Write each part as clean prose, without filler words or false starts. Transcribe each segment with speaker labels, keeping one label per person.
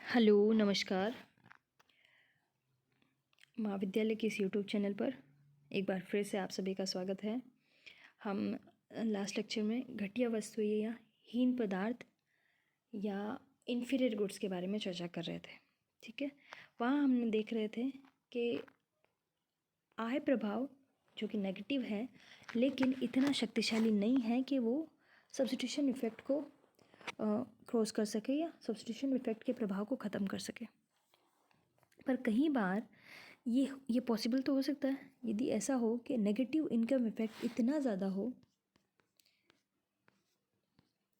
Speaker 1: Hello नमस्कार। महाविद्यालय के इस यूट्यूब चैनल पर एक बार फिर से आप सभी का स्वागत है। हम लास्ट लेक्चर में घटिया वस्तुएं या हीन पदार्थ या इन्फीरियर गुड्स के बारे में चर्चा कर रहे थे। ठीक है, वहाँ हमने देख रहे थे कि आय प्रभाव जो कि नेगेटिव है लेकिन इतना शक्तिशाली नहीं है कि वो सब्स्टिट्यूशन इफेक्ट को क्रॉस कर सके या सब्स्टिट्यूशन इफेक्ट के प्रभाव को ख़त्म कर सके। पर कई बार ये पॉसिबल तो हो सकता है यदि ऐसा हो कि नेगेटिव इनकम इफेक्ट इतना ज़्यादा हो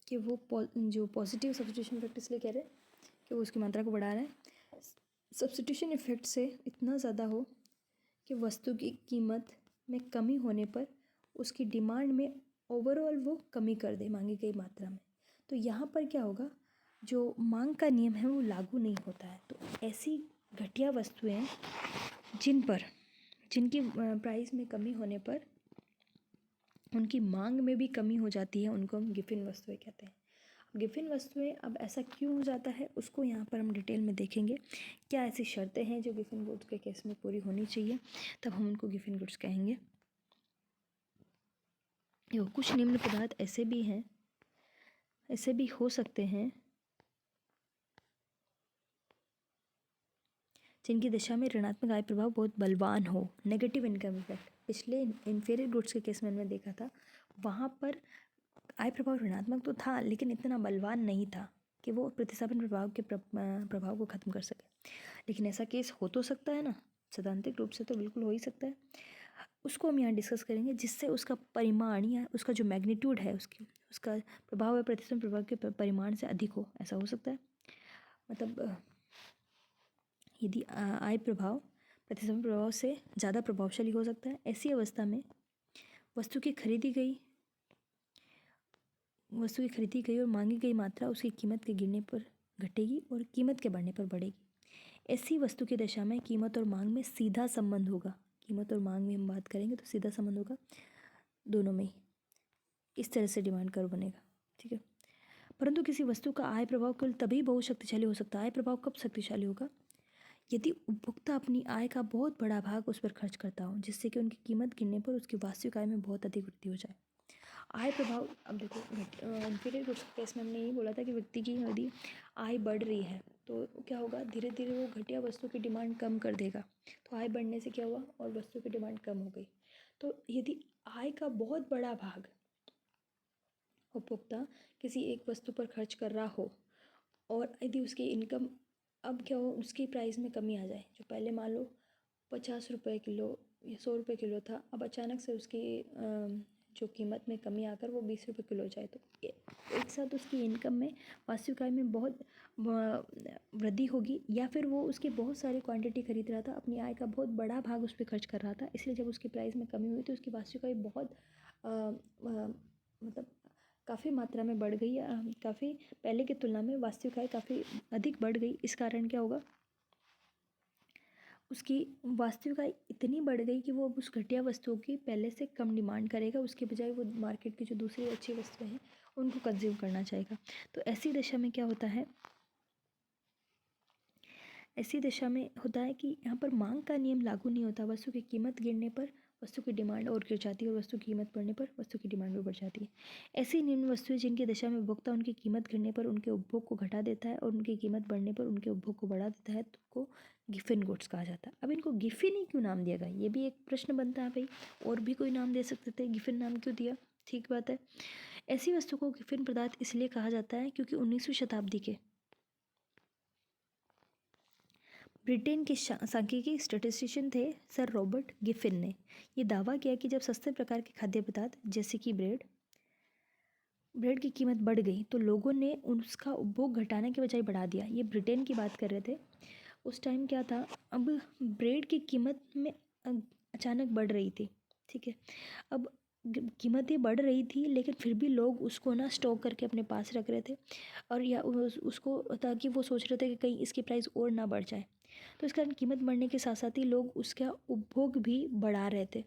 Speaker 1: कि वो जो पॉजिटिव सब्स्टिट्यूशन इफेक्ट इसलिए कह रहे हैं कि वो उसकी मात्रा को बढ़ा रहा है। सब्स्टिट्यूशन इफेक्ट से इतना ज़्यादा हो कि वस्तु की कीमत में कमी होने पर उसकी डिमांड में ओवरऑल वो कमी कर दे मांगी गई मात्रा में। तो यहाँ पर क्या होगा, जो मांग का नियम है वो लागू नहीं होता है। तो ऐसी घटिया वस्तुएं जिनकी प्राइस में कमी होने पर उनकी मांग में भी कमी हो जाती है, उनको हम गिफिन वस्तुएं कहते हैं। गिफिन वस्तुएं अब ऐसा क्यों हो जाता है उसको यहाँ पर हम डिटेल में देखेंगे। क्या ऐसी शर्तें हैं जो गिफिन गुड्स के केस में पूरी होनी चाहिए, तब हम उनको गिफिन गुड्स कहेंगे। कुछ निम्न पदार्थ ऐसे भी हो सकते हैं जिनकी दशा में ऋणात्मक आय प्रभाव बहुत बलवान हो, नेगेटिव इनकम इफेक्ट। पिछले इन्फीरियर गुड्स के केस में हमने देखा था, वहाँ पर आय प्रभाव ऋणात्मक तो था लेकिन इतना बलवान नहीं था कि वो प्रतिस्थापन प्रभाव के प्रभाव को ख़त्म कर सके। लेकिन ऐसा केस हो तो सकता है ना, सैद्धांतिक रूप से तो बिल्कुल हो ही सकता है। उसको हम यहाँ डिस्कस करेंगे जिससे उसका परिमाण या उसका जो मैग्नीट्यूड है उसका प्रभाव है प्रतिस्थापन प्रभाव के परिमाण से अधिक हो। ऐसा हो सकता है, मतलब यदि आय प्रभाव प्रतिस्थापन प्रभाव से ज़्यादा प्रभावशाली हो सकता है। ऐसी अवस्था में वस्तु की खरीदी गई और मांगी गई मात्रा उसकी कीमत के गिरने पर घटेगी और कीमत के बढ़ने पर बढ़ेगी। ऐसी वस्तु की दशा में कीमत और मांग में सीधा संबंध होगा। कीमत और मांग में हम बात करेंगे तो सीधा संबंध होगा दोनों में ही। इस तरह से डिमांड कर्व बनेगा। ठीक है, परंतु किसी वस्तु का आय प्रभाव केवल तभी बहुत शक्तिशाली हो सकता है। आय प्रभाव कब शक्तिशाली होगा? यदि उपभोक्ता अपनी आय का बहुत बड़ा भाग उस पर खर्च करता हो, जिससे कि उनकी कीमत गिरने पर उसकी वास्तविक आय में बहुत अधिक वृद्धि हो जाए। आय प्रभाव, अब देखो इन्फीरियर गुड्स के केस में हमने यही बोला था कि व्यक्ति की यदि आय बढ़ रही है तो क्या होगा, धीरे धीरे वो घटिया वस्तु की डिमांड कम कर देगा। तो आय बढ़ने से क्या हुआ और वस्तु की डिमांड कम हो गई। तो यदि आय का बहुत बड़ा भाग उपभोक्ता किसी एक वस्तु पर खर्च कर रहा हो और यदि उसकी इनकम अब क्या हो, उसकी प्राइस में कमी आ जाए, जो पहले मान लो 50 रुपये किलो या 100 रुपये किलो था, अब अचानक से उसकी जो कीमत में कमी आकर वो 20 रुपये किलो हो जाए, तो एक साथ उसकी इनकम में वास्तविक आय में बहुत वृद्धि होगी। या फिर वो उसकी बहुत सारी क्वांटिटी खरीद रहा था, अपनी आय का बहुत बड़ा भाग उस पर खर्च कर रहा था, इसलिए जब उसकी प्राइस में कमी हुई तो उसकी वास्तविक आय बहुत मतलब काफ़ी मात्रा में बढ़ गई, काफ़ी पहले की तुलना में वास्तविक आय काफ़ी अधिक बढ़ गई। इस कारण क्या होगा, उसकी वास्तविक आय इतनी बढ़ गई कि वो अब उस घटिया वस्तुओं की पहले से कम डिमांड करेगा, उसके बजाय वो मार्केट की जो दूसरी अच्छी वस्तुएं हैं उनको कंज्यूम करना चाहेगा। तो ऐसी दशा में क्या होता है, ऐसी दशा में होता है कि यहाँ पर मांग का नियम लागू नहीं होता। वस्तु की कीमत गिरने पर वस्तु की डिमांड और गिर जाती है और वस्तु की कीमत बढ़ने पर वस्तु की डिमांड भी बढ़ जाती है। ऐसी निम्न वस्तुएं जिनकी दशा में उपभोक्ता उनकी कीमत गिरने पर उनके उपभोग को घटा देता है और उनकी कीमत बढ़ने पर उनके उपभोग को बढ़ा देता है, तो को गिफिन गुड्स कहा जाता है। अब इनको गिफिन ही क्यों नाम दिया गया, ये भी एक प्रश्न बनता है। भाई और भी कोई नाम दे सकते थे, गिफिन नाम क्यों दिया? ठीक बात है, ऐसी वस्तु को गिफिन पदार्थ इसलिए कहा जाता है क्योंकि 19वीं शताब्दी के ब्रिटेन के सांख्यिकी स्टैटिस्टिशियन थे सर रॉबर्ट गिफिन ने यह दावा किया कि जब सस्ते प्रकार के खाद्य पदार्थ जैसे कि ब्रेड की कीमत बढ़ गई तो लोगों ने उसका उपभोग घटाने के बजाय बढ़ा दिया। ये ब्रिटेन की बात कर रहे थे। उस टाइम क्या था, अब ब्रेड की कीमत में अचानक बढ़ रही थी। ठीक है, अब कीमतें बढ़ रही थी लेकिन फिर भी लोग उसको ना स्टॉक करके अपने पास रख रहे थे, और या उसको ताकि वो सोच रहे थे कि कहीं इसकी प्राइस और ना बढ़ जाए। तो इस कारण कीमत बढ़ने के साथ साथ ही लोग उसका उपभोग भी बढ़ा रहे थे।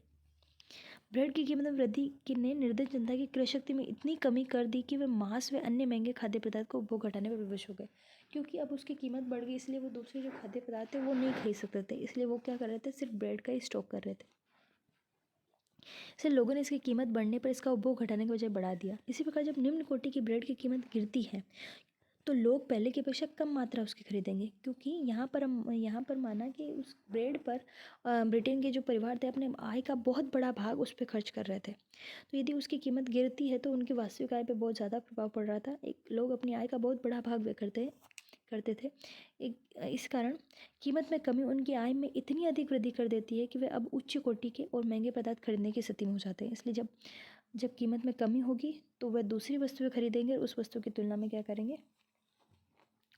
Speaker 1: ब्रेड की कीमत में वृद्धि ने निर्धन जनता की क्रय शक्ति में इतनी कमी कर दी कि वे मांस व अन्य महंगे खाद्य पदार्थ का उपभोग घटाने पर विवश हो गए। क्योंकि अब उसकी कीमत बढ़ गई, इसलिए वो दूसरे जो खाद्य पदार्थ थे वो नहीं खरीद सकते थे, इसलिए वो क्या कर रहे थे, सिर्फ ब्रेड का ही स्टॉक कर रहे थे। इसलिए लोगों ने इसकी कीमत बढ़ने पर इसका उपभोग घटाने के बजाय बढ़ा दिया। इसी प्रकार जब निम्न कोटि की ब्रेड की कीमत गिरती है तो लोग पहले की अपेक्षा कम मात्रा उसकी खरीदेंगे, क्योंकि यहाँ पर माना कि उस ब्रेड पर ब्रिटेन के जो परिवार थे अपने आय का बहुत बड़ा भाग उस पर खर्च कर रहे थे। तो यदि उसकी कीमत गिरती है तो उनकी वास्तविक आय पर बहुत ज़्यादा प्रभाव पड़ रहा था। एक लोग अपनी आय का बहुत बड़ा भाग व्यय करते थे। इस कारण कीमत में कमी उनकी आय में इतनी अधिक वृद्धि कर देती है कि वे अब उच्च कोटि के और महंगे पदार्थ खरीदने की स्थिति में हो जाते हैं। इसलिए जब जब कीमत में कमी होगी तो वह दूसरी वस्तुएं खरीदेंगे और उस वस्तु की तुलना में क्या करेंगे,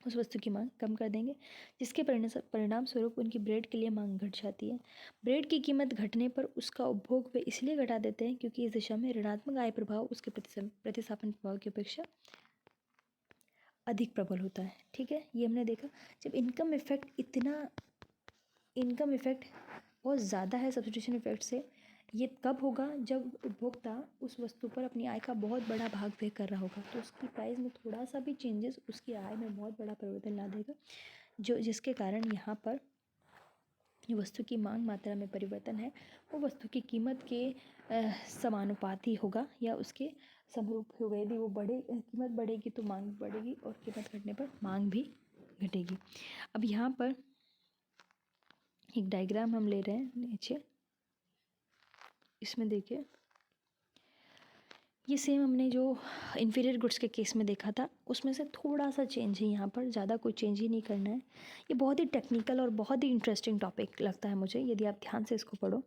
Speaker 1: उस वस्तु की मांग कम कर देंगे, जिसके परिणाम स्वरूप उनकी ब्रेड के लिए मांग घट जाती है। ब्रेड की कीमत घटने पर उसका उपभोग वे इसलिए घटा देते हैं क्योंकि इस दिशा में ऋणात्मक आय प्रभाव उसके प्रतिस्थापन प्रभाव की अपेक्षा अधिक प्रबल होता है। ठीक है, ये हमने देखा। जब इनकम इफेक्ट बहुत ज़्यादा है सब्स्टिट्यूशन इफेक्ट से, ये कब होगा, जब उपभोक्ता उस वस्तु पर अपनी आय का बहुत बड़ा भाग व्यय कर रहा होगा, तो उसकी प्राइस में थोड़ा सा भी चेंजेस उसकी आय में बहुत बड़ा परिवर्तन ला देगा, जिसके कारण यहाँ पर वस्तु की मांग मात्रा में परिवर्तन है वो वस्तु की कीमत के समानुपाती होगा या उसके समरूप होगा। यदि वो कीमत बढ़ेगी तो मांग बढ़ेगी और कीमत घटने पर मांग भी घटेगी। अब यहाँ पर एक डायग्राम हम ले रहे हैं नीचे, इसमें देखिए ये सेम हमने जो इन्फीरियर गुड्स के केस में देखा था उसमें से थोड़ा सा चेंज है, यहाँ पर ज़्यादा कोई चेंज ही नहीं करना है। ये बहुत ही टेक्निकल और बहुत ही इंटरेस्टिंग टॉपिक लगता है मुझे यदि आप ध्यान से इसको पढ़ो।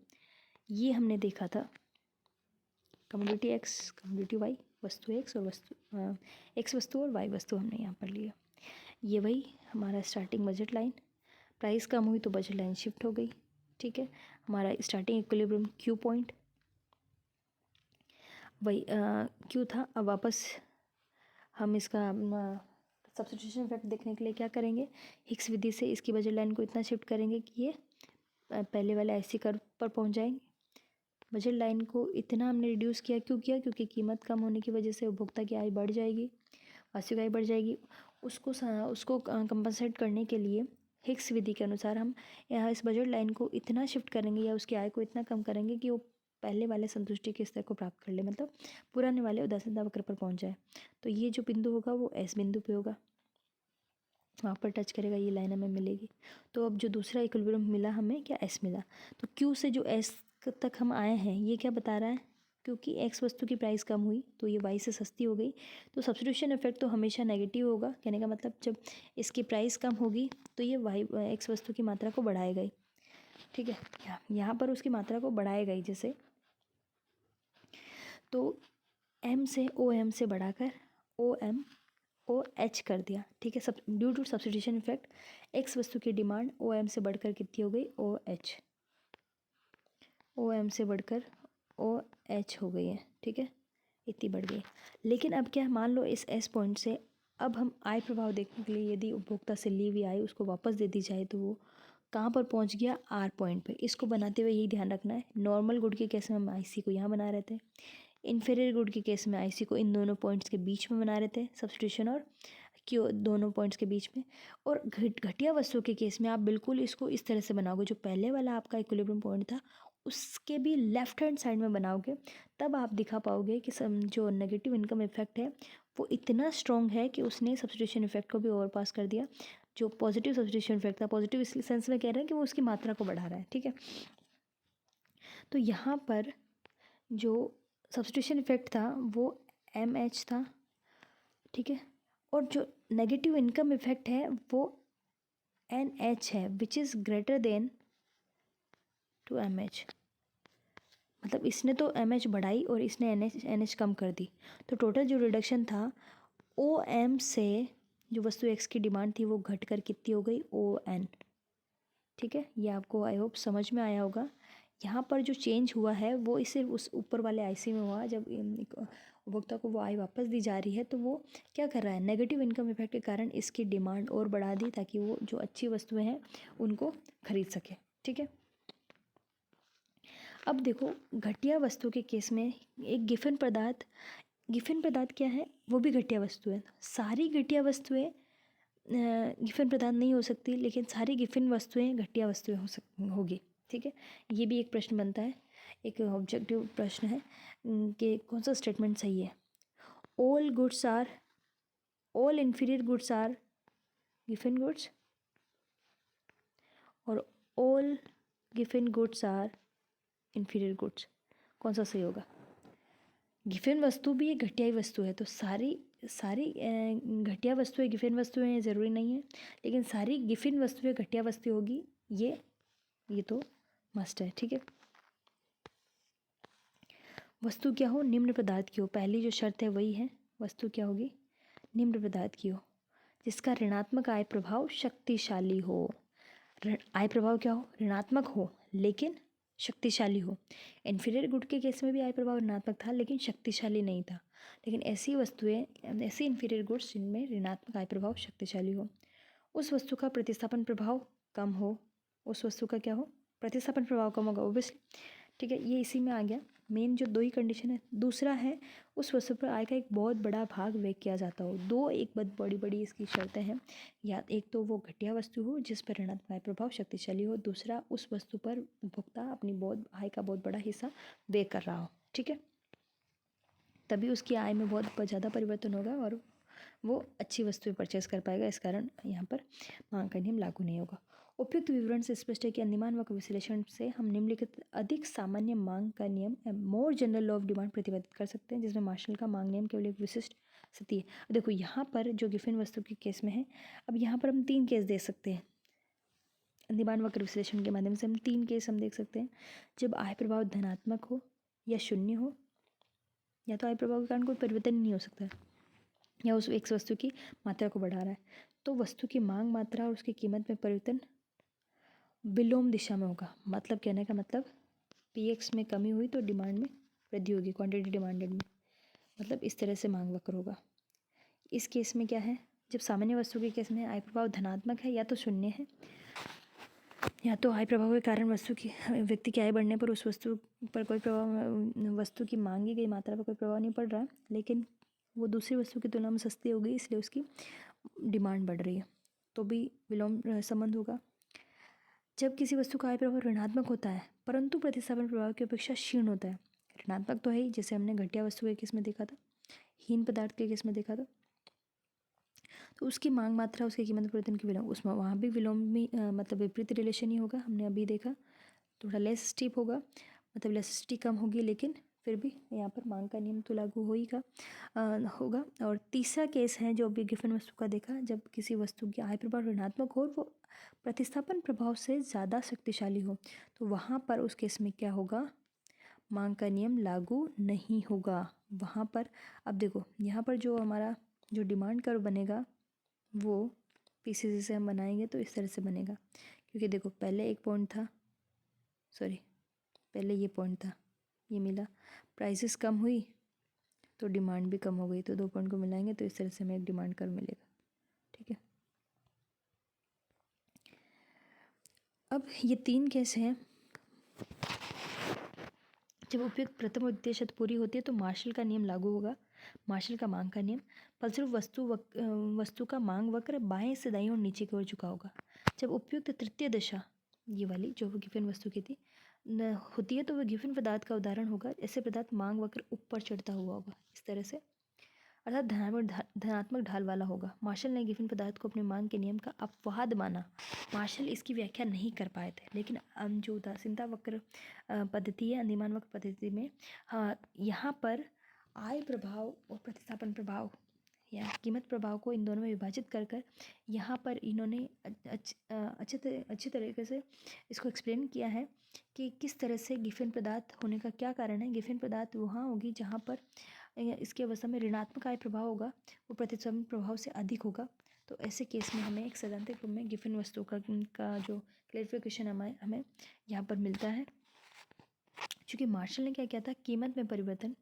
Speaker 1: ये हमने देखा था कमोडिटी एक्स कमोडिटी वाई, वस्तु एक्स और एक्स वस्तु और वाई वस्तु हमने यहाँ पर लिया। ये वही हमारा स्टार्टिंग बजट लाइन, प्राइस कम हुई तो बजट लाइन शिफ्ट हो गई। ठीक है, हमारा स्टार्टिंग इक्विलिब्रियम क्यू पॉइंट वही क्यू था। अब वापस हम इसका सब्स्टिट्यूशन इफेक्ट देखने के लिए क्या करेंगे, हिक्स विधि से इसकी बजट लाइन को इतना शिफ्ट करेंगे कि ये पहले वाले ऐसी कर्व पर पहुंच जाएंगे। बजट लाइन को इतना हमने रिड्यूस किया, क्यों किया, क्योंकि कीमत कम होने की वजह से उपभोक्ता की आय बढ़ जाएगी, वास्तविक आय बढ़ जाएगी। उसको कंपनसेट करने के लिए हिक्स विधि के अनुसार हम यहाँ इस बजट लाइन को इतना शिफ्ट करेंगे या उसकी आय को इतना कम करेंगे कि वो पहले वाले संतुष्टि के स्तर को प्राप्त कर ले, मतलब पुराने वाले उदासीनता वक्र पर पहुंच जाए। तो ये जो बिंदु होगा वो एस बिंदु पे होगा, वहाँ पर टच करेगा, ये लाइन हमें मिलेगी। तो अब जो दूसरा इक्विलिब्रियम मिला हमें, क्या एस मिला, तो क्यू से जो एस तक हम आए हैं ये क्या बता रहा है, क्योंकि एक्स वस्तु की प्राइस कम हुई तो ये वाई से सस्ती हो गई, तो सब्स्टिट्यूशन इफेक्ट तो हमेशा नेगेटिव होगा। कहने का मतलब जब इसकी प्राइस कम होगी तो ये वाई एक्स वस्तु की मात्रा को बढ़ाएगा ही। ठीक है, यहाँ पर उसकी मात्रा को बढ़ाएगा ही, जैसे तो एम से ओ एम से बढ़ाकर ओ एम ओ एच कर दिया। ठीक है, सब due to substitution effect X वस्तु की डिमांड ओ एम से बढ़कर कितनी हो गई, ओ एच, ओ एम से बढ़कर ओ एच हो गई है। ठीक है, इतनी बढ़ गई। लेकिन अब क्या, मान लो इस एस पॉइंट से अब हम आय प्रभाव देखने के लिए यदि उपभोक्ता से ली हुई आय उसको वापस दे दी जाए तो वो कहाँ पर पहुँच गया, आर पॉइंट पे। इसको बनाते हुए यही ध्यान रखना है, नॉर्मल गुड के केस में हम आईसी को यहाँ बना रहे थे, इन्फीरियर गुड के केस में आईसी को इन दोनों पॉइंट्स के बीच में बना रहे थे, सब्स्टिट्यूशन और क्यों दोनों पॉइंट्स के बीच में। और घटिया वस्तु के केस में आप बिल्कुल इसको इस तरह से बनाओगे, जो पहले वाला आपका इक्विलिब्रियम पॉइंट था उसके भी लेफ्ट हैंड साइड में बनाओगे, तब आप दिखा पाओगे कि जो नेगेटिव इनकम इफेक्ट है वो इतना स्ट्रॉन्ग है कि उसने सब्स्टिट्यूशन इफेक्ट को भी ओवरपास कर दिया। जो पॉजिटिव सब्स्टिट्यूशन इफेक्ट था, पॉजिटिव इस सेंस में कह रहे हैं कि वो उसकी मात्रा को बढ़ा रहा है। ठीक है, तो यहाँ पर जो सब्स्टिट्यूशन इफेक्ट था वो एम एच था। ठीक है, और जो नेगेटिव इनकम इफेक्ट है वो एन एच है, which is greater than two M H. मतलब इसने तो एम एच बढ़ाई और इसने एन एच कम कर दी, तो टोटल जो रिडक्शन था ओ एम से जो वस्तु एक्स की डिमांड थी वो घट कर कितनी हो गई, ओ एन। ठीक है, ये आपको आई होप समझ में आया होगा। यहाँ पर जो चेंज हुआ है वो इसे उस ऊपर वाले आईसी में हुआ, जब उपभोक्ता को वो आय वापस दी जा रही है तो वो क्या कर रहा है, नेगेटिव इनकम इफेक्ट के कारण इसकी डिमांड और बढ़ा दी ताकि वो जो अच्छी वस्तुएं हैं उनको खरीद सके। ठीक है, अब देखो घटिया वस्तु के केस में एक गिफन पदार्थ क्या है, वो भी घटिया वस्तु है। सारी घटिया वस्तुएं गिफन पदार्थ नहीं हो सकती, लेकिन सारी गिफन वस्तुएं घटिया वस्तुएं होगी। ठीक है, ये भी एक प्रश्न बनता है, एक ऑब्जेक्टिव प्रश्न है कि कौन सा स्टेटमेंट सही है। All inferior goods are Giffen goods और all Giffen goods are inferior goods, कौन सा सही होगा? गिफन वस्तु भी एक घटिया वस्तु है, तो सारी सारी घटिया वस्तुएं गिफन वस्तुएं ज़रूरी नहीं है, लेकिन सारी गिफन वस्तुएं घटिया वस्तु होगी, ये तो मस्ट है। ठीक है, वस्तु क्या हो? निम्न पदार्थ की हो। पहली जो शर्त है वही है, वस्तु क्या होगी? निम्न पदार्थ की हो, जिसका ऋणात्मक आय प्रभाव शक्तिशाली हो। आय प्रभाव क्या हो? ऋणात्मक हो लेकिन शक्तिशाली हो। इन्फीरियर गुड के केस में भी आय प्रभाव ऋणात्मक था लेकिन शक्तिशाली नहीं था। लेकिन ऐसी वस्तुएं, ऐसी इन्फीरियर गुड्स जिनमें ऋणात्मक आय प्रभाव शक्तिशाली हो। उस वस्तु का प्रतिस्थापन प्रभाव कम हो। उस वस्तु का क्या हो? प्रतिस्थापन प्रभाव कम होगा ओब्वियसली। ठीक है, ये इसी में आ गया। मेन जो दो ही कंडीशन है। दूसरा है उस वस्तु पर आय का एक बहुत बड़ा भाग व्यय किया जाता हो। दो एक बहुत बड़ी बड़ी इसकी शर्तें हैं। या एक तो वो घटिया वस्तु हो जिस पर ऋणात्मक आय प्रभाव शक्तिशाली हो, दूसरा उस वस्तु पर उपभोक्ता अपनी बहुत आय का बहुत बड़ा हिस्सा व्यय कर रहा हो। ठीक है, तभी उसकी आय में बहुत ज़्यादा परिवर्तन होगा और वो अच्छी वस्तुएं परचेस कर पाएगा। इस कारण यहाँ पर मांग का नियम लागू नहीं होगा। उपयुक्त विवरण से स्पष्ट है कि अनुमान व विश्लेषण से हम निम्नलिखित अधिक सामान्य मांग का नियम more general law of demand प्रतिपादित कर सकते हैं, जिसमें मार्शल का मांग नियम केवल एक विशिष्ट स्थिति है। देखो यहाँ पर जो गिफिन वस्तु के केस में है, अब यहाँ पर हम 3 केस दे सकते हैं। अनुमान वक्र विश्लेषण के माध्यम से हम 3 केस हम देख सकते हैं। जब आय प्रभाव धनात्मक हो या शून्य हो, या तो आय प्रभाव के कारण कोई परिवर्तन नहीं हो सकता, या उस एक वस्तु की मात्रा को बढ़ा रहा है, तो वस्तु की मांग मात्रा और उसकी कीमत में परिवर्तन विलोम दिशा में होगा। मतलब कहने का मतलब पीएक्स में कमी हुई तो डिमांड में वृद्धि होगी, क्वांटिटी डिमांडेड में। मतलब इस तरह से मांग वक्र होगा। इस केस में क्या है? जब सामान्य वस्तु के केस में आय प्रभाव धनात्मक है या तो शून्य है, या तो आय प्रभाव के कारण व्यक्ति की आय बढ़ने पर उस वस्तु पर कोई प्रभाव, वस्तु की मांगी गई मात्रा पर कोई प्रभाव नहीं पड़ रहा है, लेकिन वो दूसरी वस्तु की तुलना में सस्ती हो गई इसलिए उसकी डिमांड बढ़ रही है, तो भी विलोम संबंध होगा। जब किसी वस्तु का आय प्रभाव ऋणात्मक होता है परंतु प्रतिस्थापन प्रभाव की अपेक्षा क्षीण होता है, ऋणात्मक तो है ही, जैसे हमने घटिया वस्तु के केस में देखा था, हीन पदार्थ के केस में देखा था, तो उसकी मांग मात्रा उसकी कीमत परिवर्तन की विलोम, उसमें वहाँ भी विलोम भी मतलब विपरीत रिलेशन ही होगा। हमने अभी देखा थोड़ा लेस स्टीप होगा, मतलब इलास्टिसिटी कम होगी, लेकिन फिर भी यहाँ पर मांग का नियम तो लागू हो ही का होगा। और तीसरा केस है जो अभी गिफन वस्तु का देखा, जब किसी वस्तु की आय प्रभाव ऋणात्मक हो और वो प्रतिस्थापन प्रभाव से ज़्यादा शक्तिशाली हो, तो वहाँ पर उस केस में क्या होगा? मांग का नियम लागू नहीं होगा वहाँ पर। अब देखो यहाँ पर जो हमारा जो डिमांड कर्व बनेगा वो पीसीसी से हम बनाएंगे तो इस तरह से बनेगा, क्योंकि देखो पहले एक पॉइंट था, सॉरी पहले ये पॉइंट था, ये मिला, प्राइसेस कम हुई तो डिमांड भी कम हो गई, तो 2 पॉइंट को मिलाएंगे तो इस तरह से हमें एक डिमांड कर्व मिलेगा। ठीक है, अब ये 3 केस हैं। जब उपयुक्त प्रथम और द्वितीय शर्त पूरी होती है तो मार्शल का नियम लागू होगा, मार्शल का मांग का नियम। फलस्वरूप वस्तु का मांग वक्र बाएं से दाईं और नीचे की ओर झुका होगा। जब उपयुक्त तृतीय दशा, ये वाली जो गिफन वस्तु की थी, होती है तो वह गिफन पदार्थ का उदाहरण होगा। ऐसे पदार्थ मांग वक्र ऊपर चढ़ता हुआ होगा इस तरह से, अर्थात धनात्मक ढाल वाला होगा। मार्शल ने गिफन पदार्थ को अपने मांग के नियम का अपवाद माना। मार्शल इसकी व्याख्या नहीं कर पाए थे, लेकिन जो उदासीनता वक्र पद्धति है, अनुमान वक्र पद्धति में, हाँ, यहाँ पर आय प्रभाव और प्रतिस्थापन प्रभाव या कीमत प्रभाव को इन दोनों में विभाजित कर कर यहाँ पर इन्होंने अच्छी तरीके से इसको एक्सप्लेन किया है कि किस तरह से गिफन पदार्थ होने का क्या कारण है। गिफन पदार्थ वहाँ होगी जहाँ पर इसकी अवस्था में ऋणात्मक आय प्रभाव होगा, वो प्रतिस्थापन प्रभाव से अधिक होगा। तो ऐसे केस में हमें एक सैद्धांतिक रूप में गिफन वस्तु का जो क्लैरिफिकेशन हमें यहाँ पर मिलता है। क्योंकि मार्शल ने क्या किया था, कीमत में परिवर्तन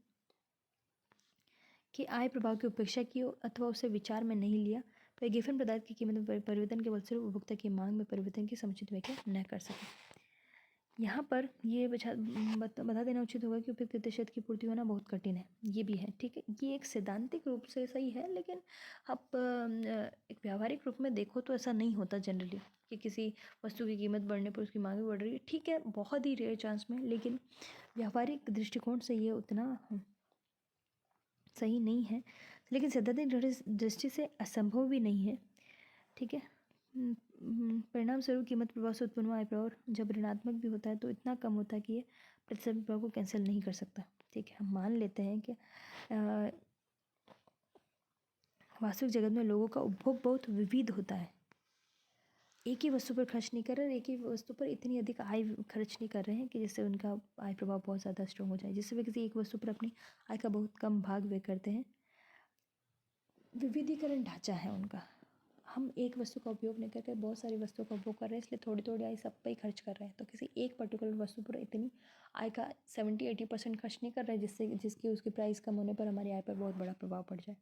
Speaker 1: कि आय प्रभाव की उपेक्षा की अथवा उसे विचार में नहीं लिया, तो गिफन पदार्थ की कीमत में परिवर्तन के फलस्वरूप उपभोक्ता की मांग में परिवर्तन की समुचित व्याख्या न कर सके। यहाँ पर ये बता देना उचित होगा कि उपयुक्त प्रतिशत की पूर्ति होना बहुत कठिन है, ये भी है। ठीक है, ये एक सैद्धांतिक रूप से सही है, लेकिन आप एक व्यावहारिक रूप में देखो तो ऐसा नहीं होता जनरली कि किसी वस्तु की कीमत बढ़ने पर उसकी मांग भी बढ़ रही है। ठीक है, बहुत ही रेयर चांस में, लेकिन व्यावहारिक दृष्टिकोण से ये उतना सही नहीं है, लेकिन सैद्धांतिक दृष्टि से असंभव भी नहीं है। ठीक है, परिणाम स्वरूप कीमत प्रभाव से उत्पन्न हुआ आय प्रभाव जब ऋणात्मक भी होता है तो इतना कम होता है कि ये प्रतिशत प्रभाव को कैंसिल नहीं कर सकता। ठीक है, हम मान लेते हैं कि वास्तविक जगत में लोगों का उपभोग बहुत विविध होता है। एक ही वस्तु पर खर्च नहीं कर रहे, एक ही वस्तु पर इतनी अधिक आय खर्च नहीं कर रहे हैं कि जिससे उनका आय प्रभाव बहुत ज़्यादा स्ट्रॉन्ग हो जाए, जिससे वे किसी एक वस्तु पर अपनी आय का बहुत कम भाग व्यय करते हैं। विविधीकरण ढांचा है उनका। हम एक वस्तु का उपयोग नहीं करके बहुत सारी वस्तुओं का उपयोग कर रहे हैं, इसलिए थोड़ी थोड़ी आय सब पे ही खर्च कर रहे हैं। तो किसी एक पर्टिकुलर वस्तु पर इतनी आय का 70-80% खर्च नहीं कर रहे, जिसकी उसकी प्राइस कम होने पर हमारी आय पर बहुत बड़ा प्रभाव पड़ जाए।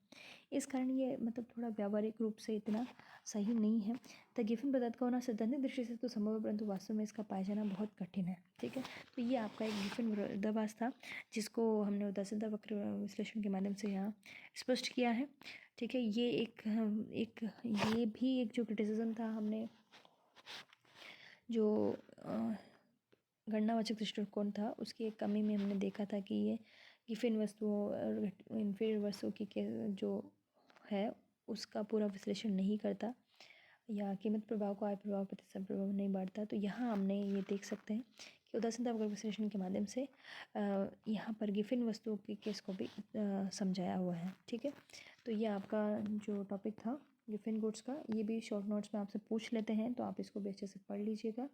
Speaker 1: इस कारण ये मतलब थोड़ा व्यावहारिक रूप से इतना सही नहीं है। द गिवन पदार्थ का होना सैद्धांतिक दृष्टि से तो संभव है, परंतु वास्तव में इसका पाया जाना बहुत कठिन है। ठीक है, तो ये आपका एक गिवन विरोधाभास था, जिसको हमने उदासीनता वक्र विश्लेषण के माध्यम से यहाँ स्पष्ट किया है। ठीक है, ये ये भी एक जो क्रिटिसिज्म था, हमने जो गणनावाचक दृष्टिकोण था उसकी एक कमी में हमने देखा था कि ये गिवन वस्तुओं और इन्फीरियर वस्तुओं की जो है उसका पूरा विश्लेषण नहीं करता, या कीमत प्रभाव को आय प्रभाव प्रतिशत प्रभाव नहीं बांटता। तो यहाँ हमने ये देख सकते हैं कि उदासीनता वक्र विश्लेषण के माध्यम से यहाँ पर गिवन वस्तुओं के केस को भी समझाया हुआ है। ठीक है, तो ये आपका जो टॉपिक था गिवन गुड्स का, ये भी शॉर्ट नोट्स में आपसे पूछ लेते हैं, तो आप इसको भी अच्छे से पढ़ लीजिएगा।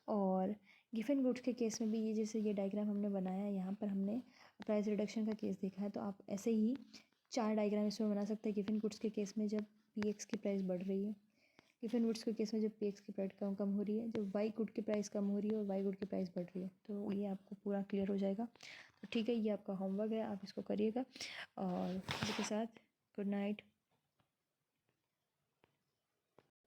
Speaker 1: और गिवन गुड्स के केस में भी ये जैसे ये डायग्राम हमने बनाया है, यहाँ पर हमने प्राइस रिडक्शन का केस देखा है, तो आप ऐसे ही 4 डायग्राम इसमें बना सकते हैं। गिवन गुड्स के केस में जब PX की प्राइस बढ़ रही है, गिवन गुड्स के केस में जब PX की प्राइस कम हो रही है, जब वाई गुड की प्राइस कम हो रही है और वाई गुड की प्राइस बढ़ रही है, तो ये आपको पूरा क्लियर हो जाएगा। तो ठीक है, ये आपका होमवर्क है, आप इसको करिएगा। और इसी के साथ गुड नाइट।